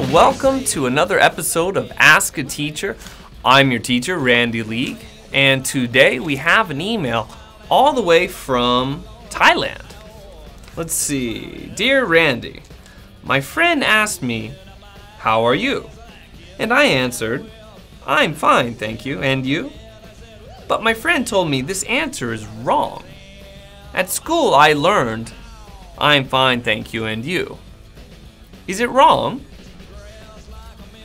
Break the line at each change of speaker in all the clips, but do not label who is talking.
and welcome to another episode of Ask a Teacher. I'm your teacher, Randy League, and today we have an email all the way from Thailand. Let's see. Dear Randy, my friend asked me, "How are you?" And I answered, "I'm fine, thank you, and you?" But my friend told me this answer is wrong. At school I learned, "I'm fine, thank you, and you." Is it wrong?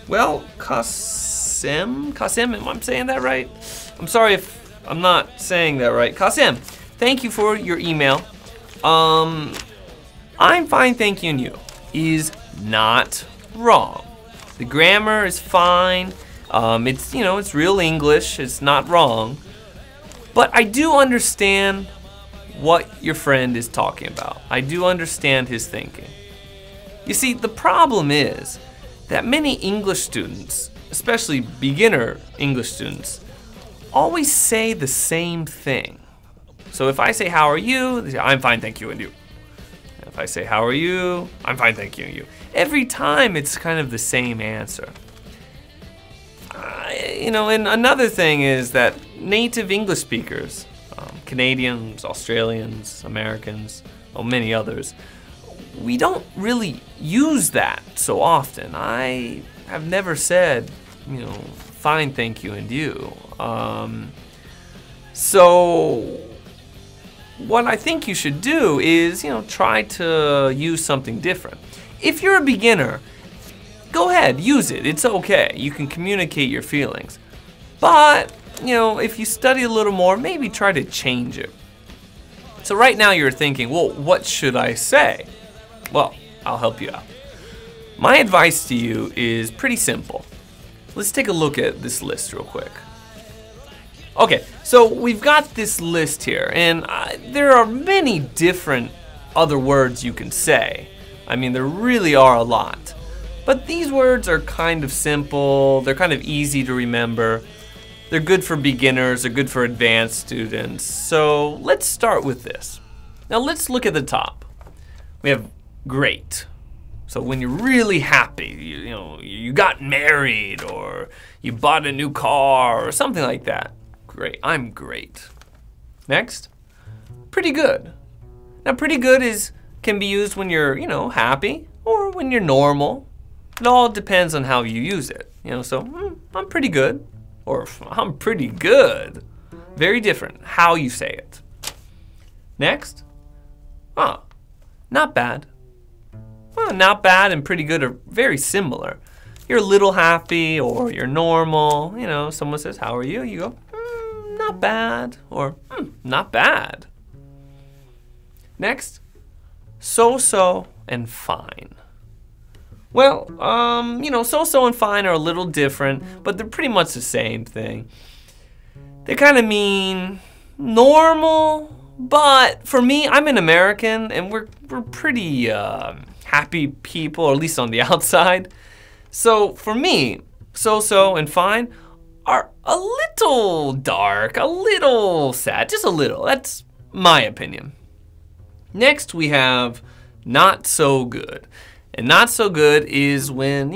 Well, Kasem, am I saying that right? I'm sorry if I'm not saying that right. Kasem, thank you for your email. I'm fine, thank you, and you is not wrong. The grammar is fine. It's real English. It's not wrong. But I do understand what your friend is talking about. I do understand his thinking. You see, the problem is that many English students, especially beginner English students, always say the same thing. So if I say, "How are you?" they say, "I'm fine, thank you, and you." If I say, "How are you?" "I'm fine, thank you, and you." Every time it's kind of the same answer. And another thing is that native English speakers, Canadians, Australians, Americans, many others, we don't really use that so often. I have never said, "Fine, thank you, and you." So what I think you should do is, try to use something different. If you're a beginner, go ahead, use it. It's okay. You can communicate your feelings. But, if you study a little more, maybe try to change it. So right now you're thinking, well, what should I say? Well, I'll help you out. My advice to you is pretty simple. Let's take a look at this list real quick. Okay, so we've got this list here, and there are many different other words you can say. I mean, there really are a lot. But these words are kind of simple, they're kind of easy to remember. They're good for beginners, they're good for advanced students. So let's start with this. Now let's look at the top. We have great. So when you're really happy, you got married or you bought a new car or something like that. Great, I'm great. Next, pretty good. Now pretty good can be used when you're, happy or when you're normal. It all depends on how you use it. I'm pretty good or I'm pretty good. Very different how you say it. Next, not bad. Well, not bad and pretty good are very similar. You're a little happy or you're normal. Someone says, "How are you?" You go, "Not bad," or "Not bad." Next, so-so and fine. Well, so-so and fine are a little different, but they're pretty much the same thing. They kind of mean normal, but for me, I'm an American, and we're pretty happy people, or at least on the outside. So for me, so-so and fine are a little dark, a little sad, just a little. That's my opinion. Next, we have not so good. And not so good is when,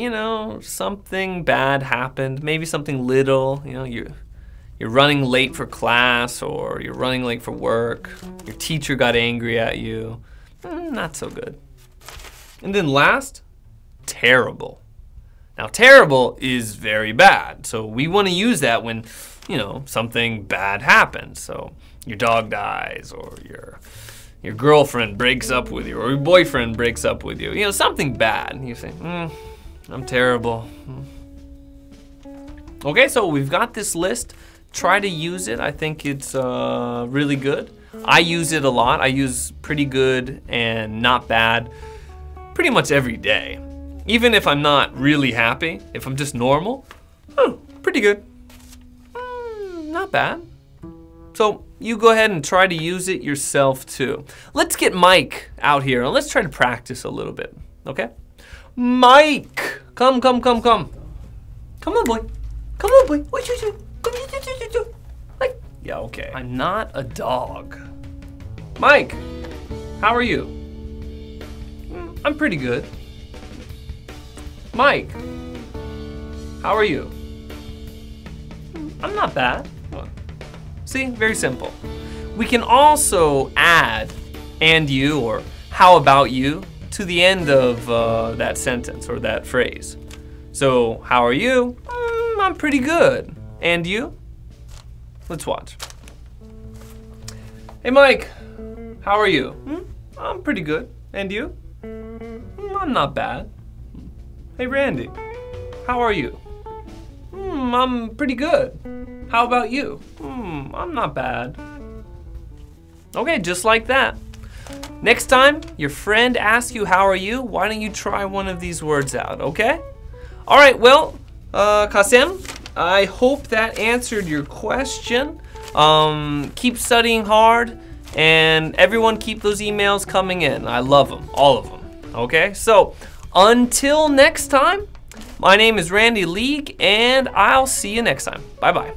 something bad happened, maybe something little, you're running late for class or you're running late for work, your teacher got angry at you. Not so good. And then last, terrible. Now terrible is very bad, so we want to use that when, something bad happens. So your dog dies or your girlfriend breaks up with you or your boyfriend breaks up with you. Something bad. You say, I'm terrible. Okay, so we've got this list. Try to use it. I think it's really good. I use it a lot. I use pretty good and not bad pretty much every day. Even if I'm not really happy, if I'm just normal, pretty good. Not bad. So you go ahead and try to use it yourself too. Let's get Mike out here and let's try to practice a little bit, okay? Mike, come. Come on, boy. Come on, boy. Come. Yeah, okay. I'm not a dog. Mike, how are you? I'm pretty good. Mike, how are you? I'm not bad. See, very simple. We can also add and you or how about you to the end of that sentence or that phrase. So, how are you? I'm pretty good. And you? Let's watch. Hey Mike, how are you? I'm pretty good. And you? I'm not bad. Hey Randy, how are you? I'm pretty good. How about you? I'm not bad. Okay, just like that. Next time your friend asks you how are you, why don't you try one of these words out, okay? All right, well, Kasem, I hope that answered your question. Keep studying hard, and everyone keep those emails coming in. I love them, all of them, okay? So, until next time, my name is Randy League, and I'll see you next time. Bye-bye.